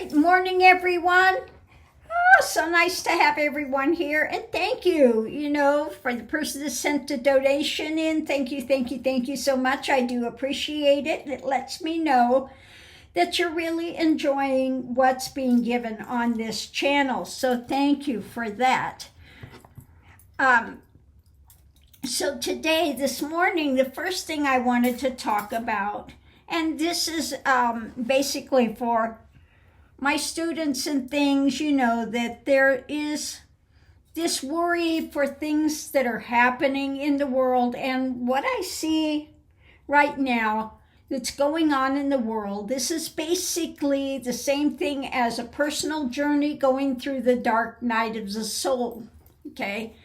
Great morning, everyone. Oh, so nice to have everyone here. And thank you, for the person that sent the donation in. Thank you so much. I do appreciate it. It lets me know that you're really enjoying what's being given on this channel. So thank you for that. So today, this morning, the first thing I wanted to talk about, and this is basically for my students and things, that there is this worry for things that are happening in the world. And what I see right now that's going on in the world, this is basically the same thing as a personal journey going through the dark night of the soul, okay?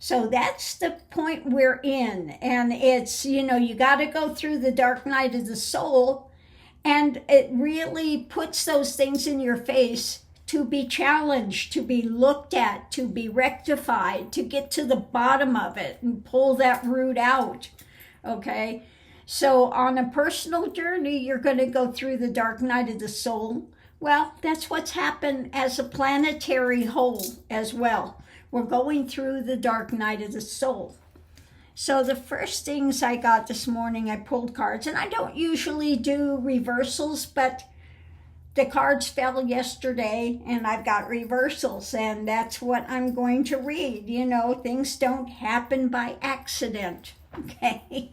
So that's the point we're in. And it's, you got to go through the dark night of the soul. And it really puts those things in your face to be challenged, to be looked at, to be rectified, to get to the bottom of it and pull that root out, okay? So on a personal journey, you're going to go through the dark night of the soul. Well, that's what's happened as a planetary whole as well. We're going through the dark night of the soul. So the first things I got this morning, I pulled cards, and I don't usually do reversals, but the cards fell yesterday and I've got reversals, and that's what I'm going to read. Things don't happen by accident, okay?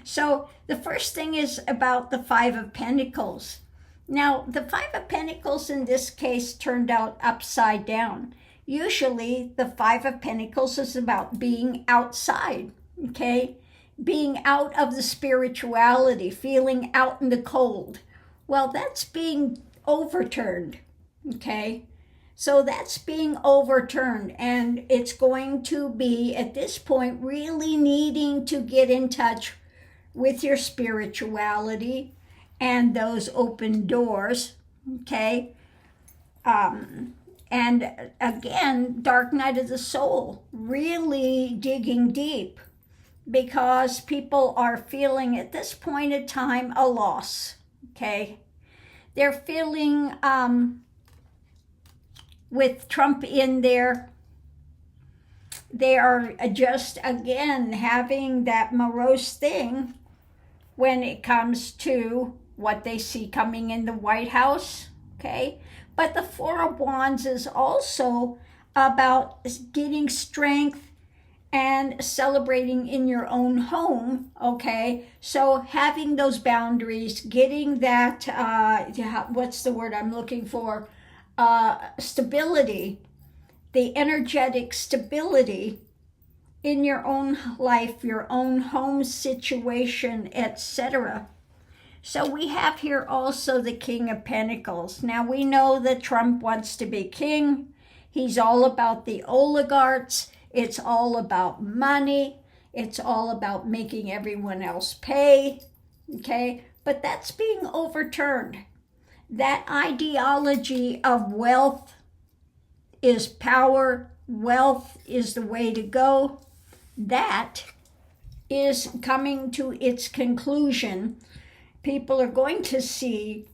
So the first thing is about the Five of Pentacles. Now, the Five of Pentacles in this case turned out upside down. Usually, the Five of Pentacles is about being outside, okay? Being out of the spirituality, feeling out in the cold. Well, that's being overturned, okay? So that's being overturned, and it's going to be, at this point, really needing to get in touch with your spirituality and those open doors, okay? And again, dark night of the soul, really digging deep, because people are feeling at this point in time a loss, okay? They're feeling, with Trump in there, they are just, again, having that morose thing when it comes to what they see coming in the White House, okay? But the Four of Wands is also about getting strength and celebrating in your own home, okay? So having those boundaries, getting that, what's the word I'm looking for? Stability, the energetic stability in your own life, your own home situation, etc. So we have here also the King of Pentacles. Now we know that Trump wants to be king. He's all about the oligarchs. It's all about money. It's all about making everyone else pay, okay? But that's being overturned. That ideology of wealth is power. Wealth is the way to go. That is coming to its conclusion. People are going to see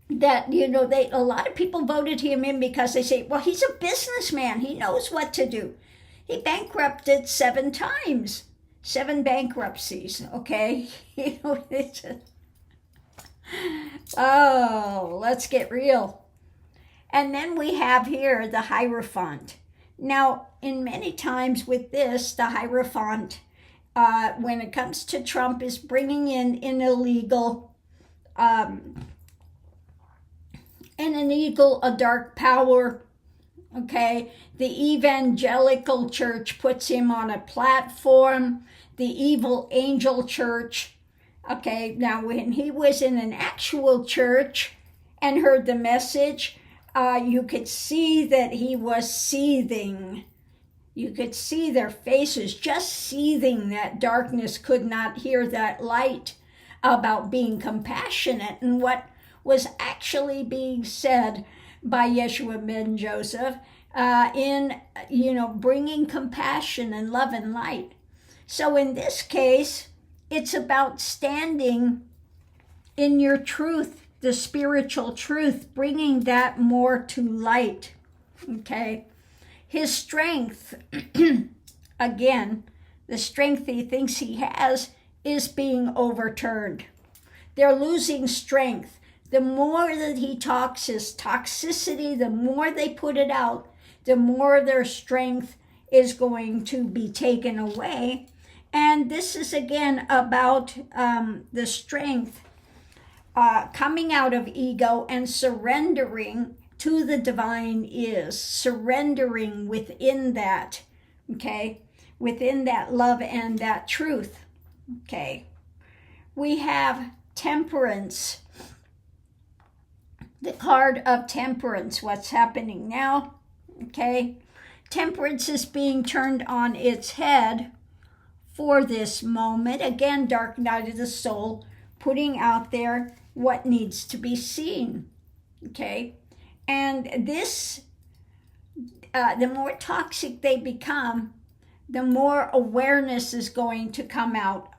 that, a lot of people voted him in because they say, well, he's a businessman. He knows what to do. He bankrupted 7 times, 7 bankruptcies, okay? Oh, let's get real. And then we have here the Hierophant. Now, in many times with this, the Hierophant, when it comes to Trump, is bringing in an illegal, a dark power, okay? The evangelical church puts him on a platform, the evil angel church, okay? Now, when he was in an actual church and heard the message, you could see that he was seething. You could see their faces just seething. That darkness could not hear that light about being compassionate. And what was actually being said by Yeshua ben Joseph in, bringing compassion and love and light. So in this case, it's about standing in your truth the spiritual truth, bringing that more to light. Okay. His strength, again, the strength he thinks he has is being overturned. They're losing strength. The more that he talks his toxicity, the more they put it out, the more their strength is going to be taken away. And this is again about the strength coming out of ego and surrendering to the divine is, surrendering within that, okay, within that love and that truth, okay. We have temperance, the card of temperance, what's happening now, okay. Temperance is being turned on its head for this moment. Again, dark night of the soul, putting out there what needs to be seen, okay. And this, the more toxic they become, the more awareness is going to come out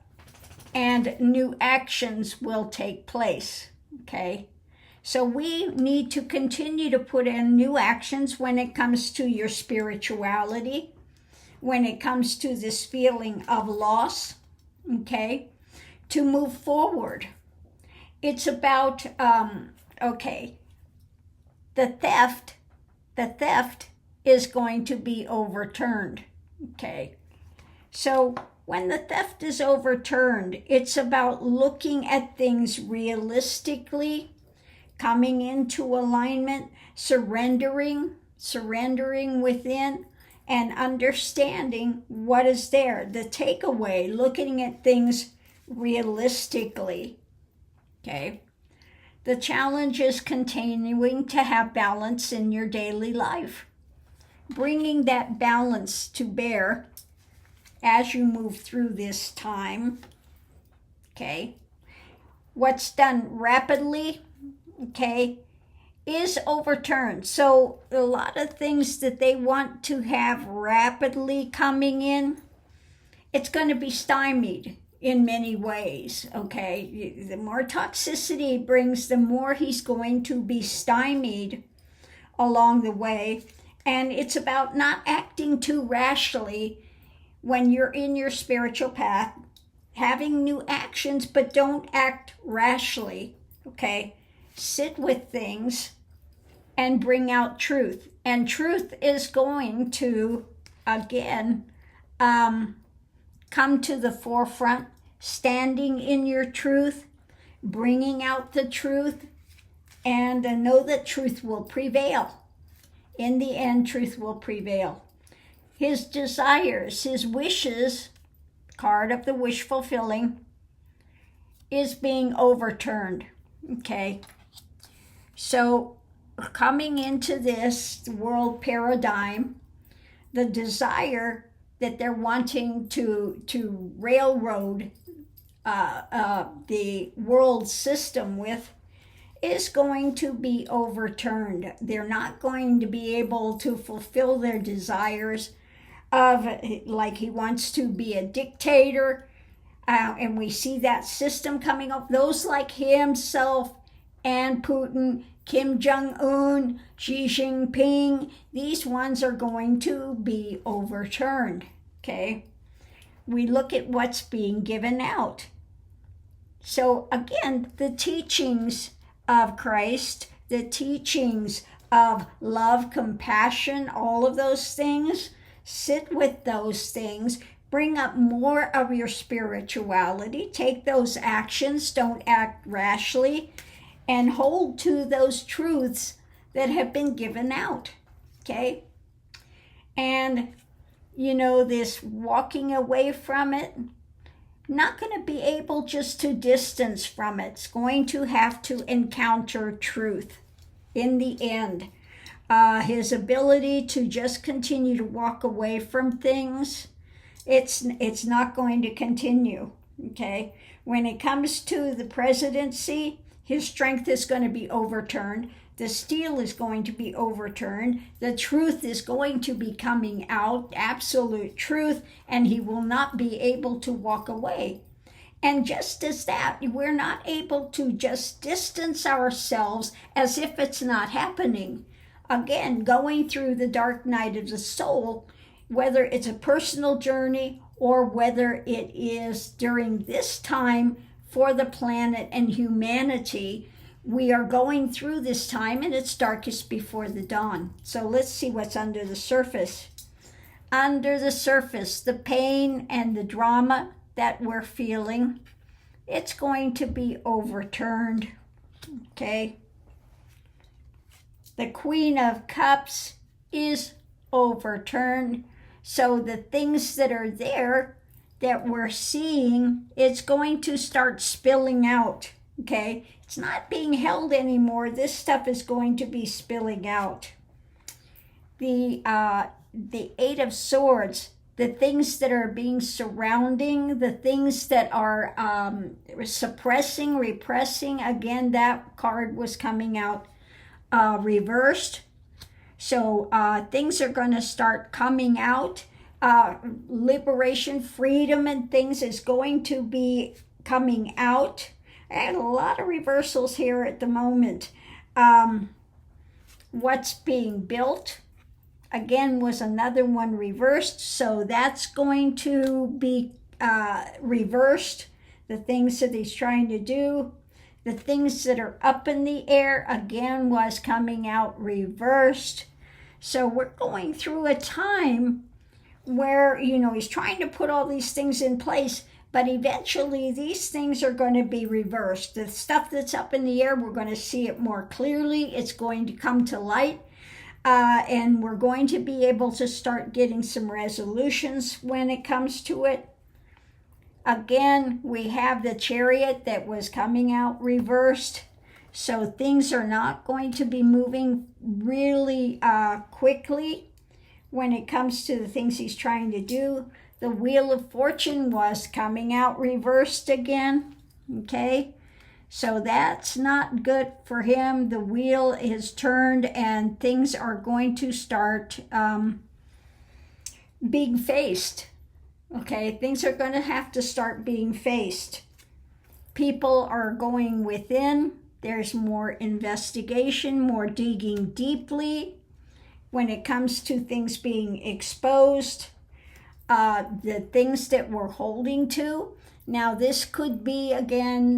and new actions will take place, okay? So we need to continue to put in new actions when it comes to your spirituality, when it comes to this feeling of loss, okay, to move forward. It's about, okay, the theft is going to be overturned, okay? So when the theft is overturned, it's about looking at things realistically, coming into alignment, surrendering within, and understanding what is there. The takeaway, looking at things realistically, okay? The challenge is continuing to have balance in your daily life, bringing that balance to bear as you move through this time, okay? What's done rapidly, okay, is overturned. So a lot of things that they want to have rapidly coming in, it's going to be stymied in many ways, okay? The more toxicity he brings, the more he's going to be stymied along the way. And it's about not acting too rashly when you're in your spiritual path, having new actions, but don't act rashly, okay? Sit with things and bring out truth. And truth is going to, again, come to the forefront, standing in your truth, bringing out the truth, and know that truth will prevail. In the end, truth will prevail. His desires, his wishes, card of the wish fulfilling, is being overturned, okay? So coming into this world paradigm, the desire that they're wanting to railroad the world system with is going to be overturned. They're not going to be able to fulfill their desires of, like he wants to be a dictator, and we see that system coming up. Those like himself and Putin, Kim Jong-un, Xi Jinping, these ones are going to be overturned, okay? We look at what's being given out. So again, the teachings of Christ, the teachings of love, compassion, all of those things, sit with those things, bring up more of your spirituality, take those actions, don't act rashly, and hold to those truths that have been given out, okay? And, you know, this walking away from it, not going to be able just to distance from it. It's going to have to encounter truth in the end. His ability to just continue to walk away from things, it's not going to continue, okay? When it comes to the presidency, his strength is going to be overturned. The steel is going to be overturned. The truth is going to be coming out, absolute truth, and he will not be able to walk away. And just as that, we're not able to just distance ourselves as if it's not happening. Again, going through the dark night of the soul, whether it's a personal journey or whether it is during this time for the planet and humanity, we are going through this time and it's darkest before the dawn. So let's see what's under the surface. Under the surface, the pain and the drama that we're feeling, it's going to be overturned, okay? The Queen of Cups is overturned. So the things that are there that we're seeing, it's going to start spilling out, okay? It's not being held anymore. This stuff is going to be spilling out. The Eight of Swords, the things that are being surrounding, the things that are suppressing, repressing, again, that card was coming out reversed. So things are going to start coming out. Liberation, freedom, and things is going to be coming out. And a lot of reversals here at the moment. What's being built, again, was another one reversed. So that's going to be reversed. The things that he's trying to do. The things that are up in the air, again, was coming out reversed. So we're going through a time where, he's trying to put all these things in place, but eventually these things are going to be reversed. The stuff that's up in the air, we're going to see it more clearly. It's going to come to light, and we're going to be able to start getting some resolutions when it comes to it. Again, we have the Chariot that was coming out reversed. So things are not going to be moving really quickly when it comes to the things he's trying to do. The Wheel of Fortune was coming out reversed again, okay? So that's not good for him. The wheel is turned and things are going to start being faced, okay? Things are going to have to start being faced. People are going within. There's more investigation, more digging deeply when it comes to things being exposed, the things that we're holding to. Now, this could be, again,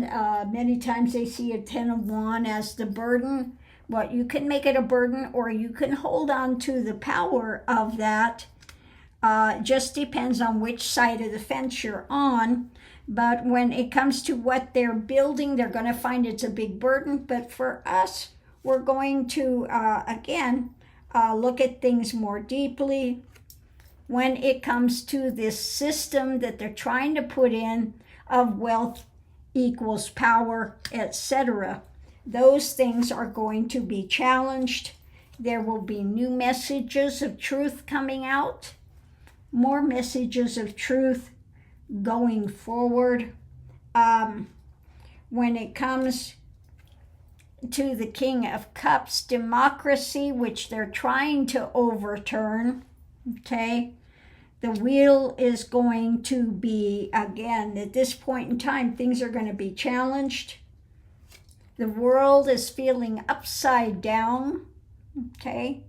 many times they see a 10 of Wands as the burden. Well, you can make it a burden or you can hold on to the power of that. Just depends on which side of the fence you're on. But when it comes to what they're building, they're going to find it's a big burden. But for us, we're going to, again, look at things more deeply. When it comes to this system that they're trying to put in of wealth equals power, etc., those things are going to be challenged. There will be new messages of truth coming out, more messages of truth going forward. When it comes to the King of Cups, democracy, which they're trying to overturn, okay? The wheel is going to be, again, at this point in time, things are going to be challenged. The world is feeling upside down, okay?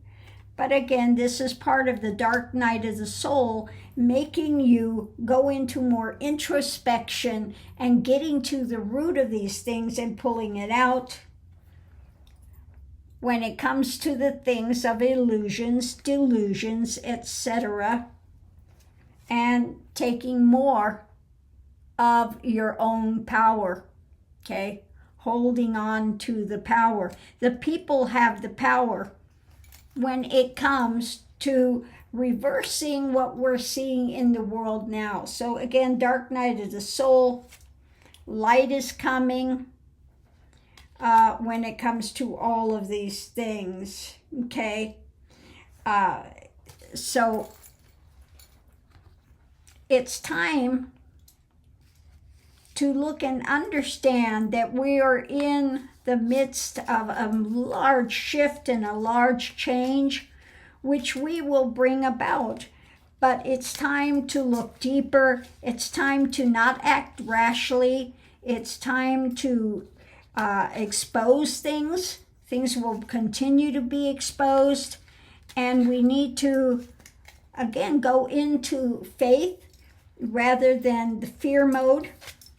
But again, this is part of the dark night of the soul, making you go into more introspection and getting to the root of these things and pulling it out. When it comes to the things of illusions, delusions, etc., and taking more of your own power, okay? Holding on to the power. The people have the power when it comes to reversing what we're seeing in the world now. So again, dark night of the soul, light is coming when it comes to all of these things, okay? So it's time to look and understand that we are in the midst of a large shift and a large change, which we will bring about But it's time to look deeper. It's time to not act rashly. It's time to expose things. Things will continue to be exposed. And we need to, again, go into faith rather than the fear mode,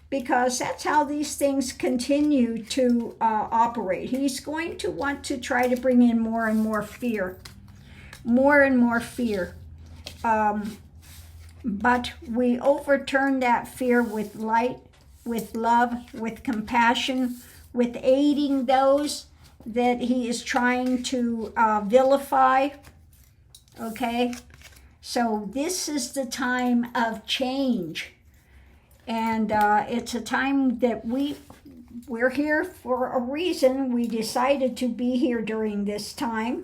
because that's how these things continue to operate. He's going to want to try to bring in more and more fear. More and more fear. But we overturn that fear with light, with love, with compassion, with aiding those that he is trying to vilify. Okay? So this is the time of change. And it's a time that we're here for a reason. We decided to be here during this time.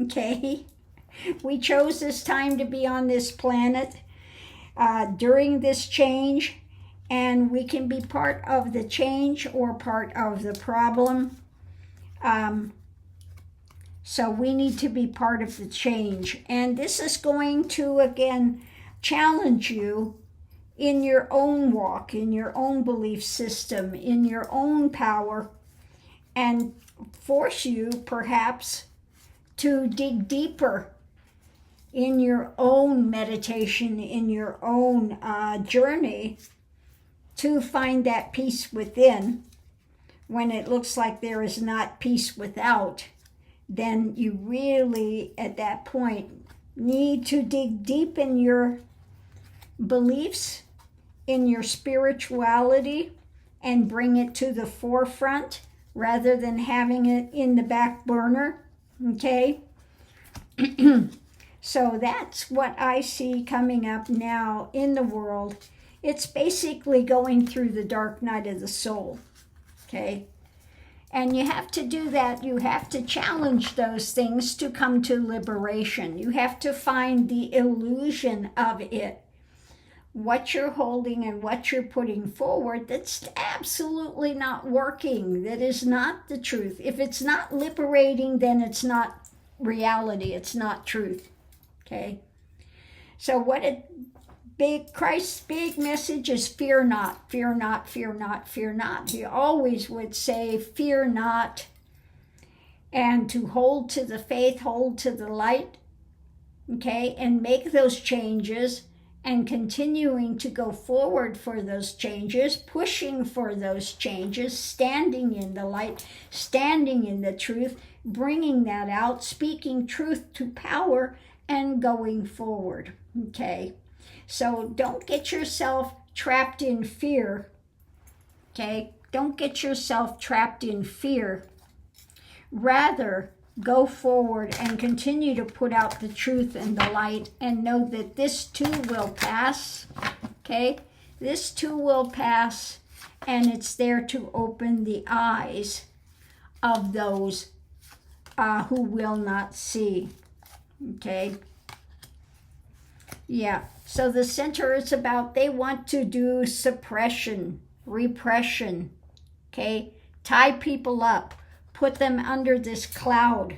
Okay? We chose this time to be on this planet during this change, and we can be part of the change or part of the problem. So we need to be part of the change. And this is going to, again, challenge you in your own walk, in your own belief system, in your own power, and force you, perhaps, to dig deeper in your own meditation, in your own journey, to find that peace within. When it looks like there is not peace without, then you really, at that point, need to dig deep in your beliefs, in your spirituality, and bring it to the forefront rather than having it in the back burner. Okay? So that's what I see coming up now in the world. It's basically going through the dark night of the soul. Okay? And you have to do that. You have to challenge those things to come to liberation. You have to find the illusion of it. What you're holding and what you're putting forward that's absolutely not working. That is not the truth. If it's not liberating, then it's not reality. It's not truth. Okay? So Christ's big message is fear not, fear not, fear not, fear not. He always would say, fear not, and to hold to the faith, hold to the light, okay, and make those changes, and continuing to go forward for those changes, pushing for those changes, standing in the light, standing in the truth, bringing that out, speaking truth to power, and going forward, okay? So don't get yourself trapped in fear, okay? Don't get yourself trapped in fear. Rather, go forward and continue to put out the truth and the light, and know that this too will pass, okay? This too will pass, and it's there to open the eyes of those who will not see, okay? Yeah, so the center is about, they want to do suppression, repression, okay? Tie people up, put them under this cloud.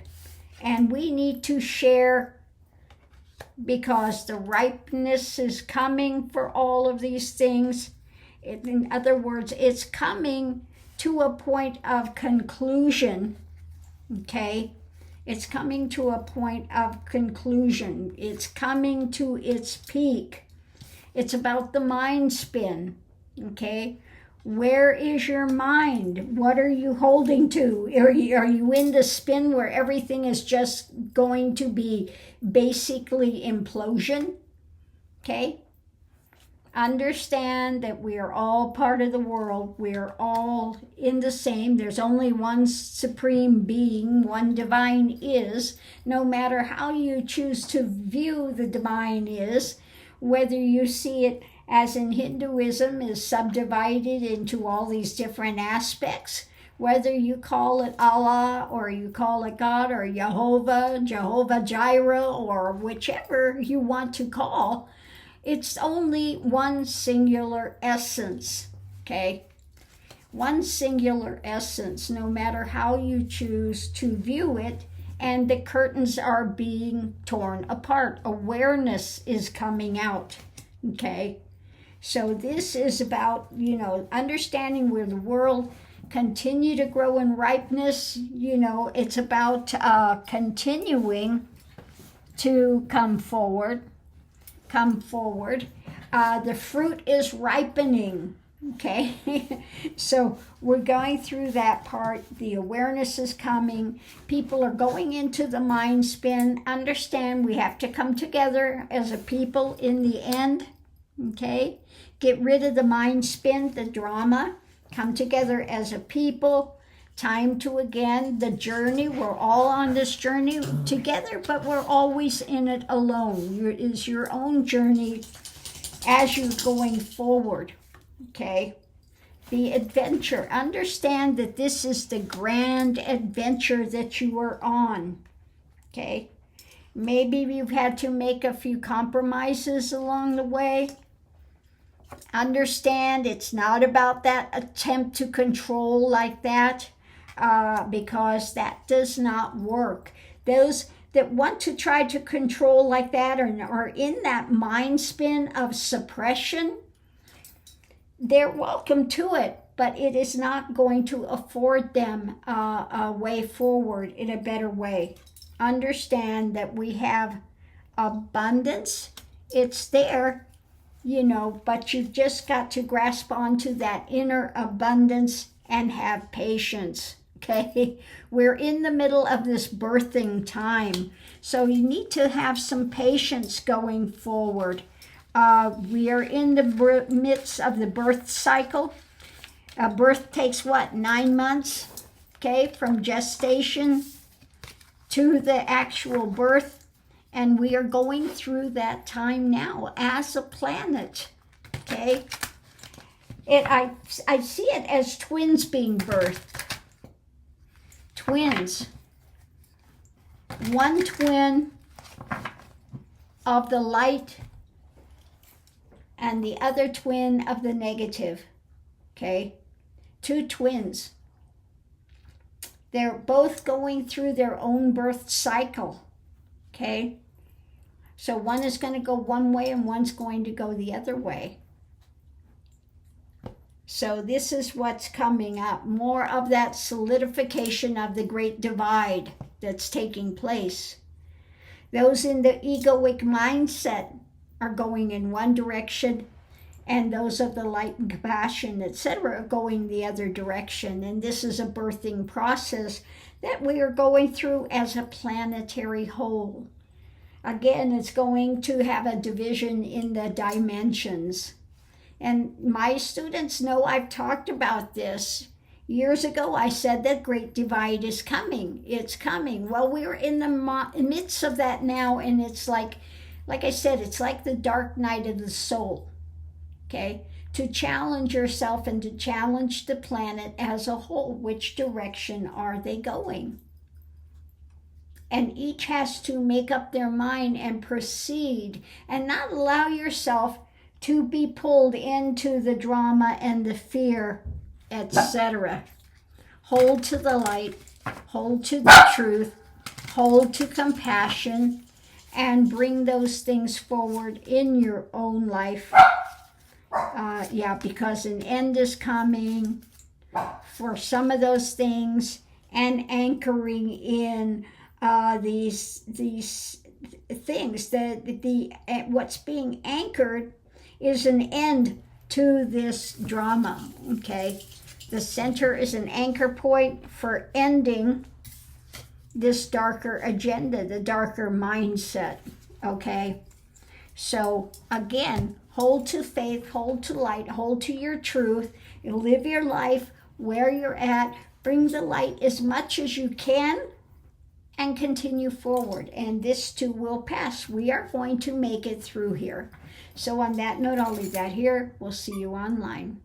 And we need to share, because the ripeness is coming for all of these things. In other words, it's coming to a point of conclusion, okay? It's coming to a point of conclusion. It's coming to its peak. It's about the mind spin, okay? Where is your mind? What are you holding to? Are you in the spin where everything is just going to be basically implosion? Okay? Understand that we are all part of the world. We are all in the same. There's only one supreme being, one divine is. No matter how you choose to view the divine is, whether you see it as in Hinduism is subdivided into all these different aspects, whether you call it Allah or you call it God or Jehovah Jireh, or whichever you want to call, it's only one singular essence, okay? One singular essence, no matter how you choose to view it, and the curtains are being torn apart. Awareness is coming out, okay? So this is about, understanding where the world continue to grow in ripeness. It's about continuing to come forward. The fruit is ripening, okay? So we're going through that part. The awareness is coming. People are going into the mind spin. Understand we have to come together as a people in the end, okay? Get rid of the mind spin, the drama. Come together as a people. Time to, again, the journey. We're all on this journey together, but we're always in it alone. It is your own journey as you're going forward, okay? The adventure. Understand that this is the grand adventure that you are on, okay? Maybe you've had to make a few compromises along the way. Understand it's not about that attempt to control like that, because that does not work. Those that want to try to control like that are in that mind spin of suppression, they're welcome to it, but it is not going to afford them a way forward in a better way. Understand that we have abundance. It's there. But you've just got to grasp onto that inner abundance and have patience, okay? We're in the middle of this birthing time, so you need to have some patience going forward. We are in the midst of the birth cycle. Birth takes 9 months, okay, from gestation to the actual birth. And we are going through that time now as a planet, okay? I see it as twins being birthed. Twins. One twin of the light and the other twin of the negative, okay? Two twins. They're both going through their own birth cycle, okay? So one is going to go one way and one's going to go the other way. So this is what's coming up. More of that solidification of the great divide that's taking place. Those in the egoic mindset are going in one direction, and those of the light and compassion, etc., are going the other direction. And this is a birthing process that we are going through as a planetary whole. Again, it's going to have a division in the dimensions. And my students know I've talked about this. Years ago, I said that great divide is coming. It's coming. Well, we're in the midst of that now, and it's like I said, it's like the dark night of the soul, okay? To challenge yourself and to challenge the planet as a whole. Which direction are they going? And each has to make up their mind and proceed and not allow yourself to be pulled into the drama and the fear, etc. Hold to the light, hold to the truth, hold to compassion, and bring those things forward in your own life. Because an end is coming for some of those things, and anchoring in these things. What's being anchored is an end to this drama, okay? The center is an anchor point for ending this darker agenda, the darker mindset, okay? So again, hold to faith, hold to light, hold to your truth, and live your life where you're at. Bring the light as much as you can and continue forward. And this too will pass. We are going to make it through here. So on that note, I'll leave that here. We'll see you online.